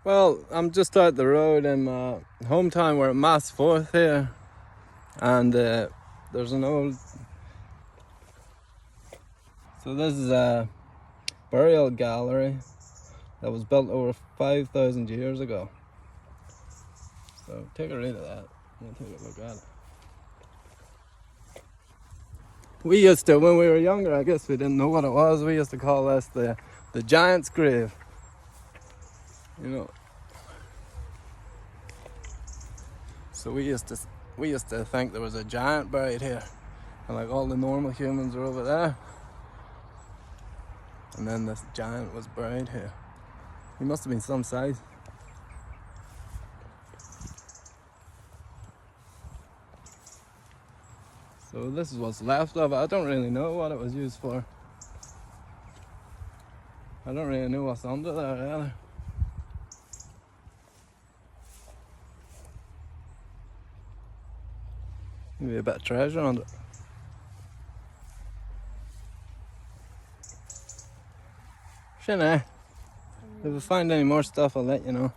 Well, I'm just out the road in my hometown. We're at Massfourth here, and there's an old. So this is a burial gallery that was built over 5,000 years ago. So take a read of that. We'll take a look at it. We used to, when we were younger, I guess we didn't know what it was. We used to call this the giant's grave. You know. So we used to think there was a giant buried here, and like all the normal humans were over there, and then this giant was buried here. He must have been some size. So this is what's left of it. I don't really know what it was used for. I don't really know what's under there either. Maybe a bit of treasure under it. Sure, if I find any more stuff, I'll let you know.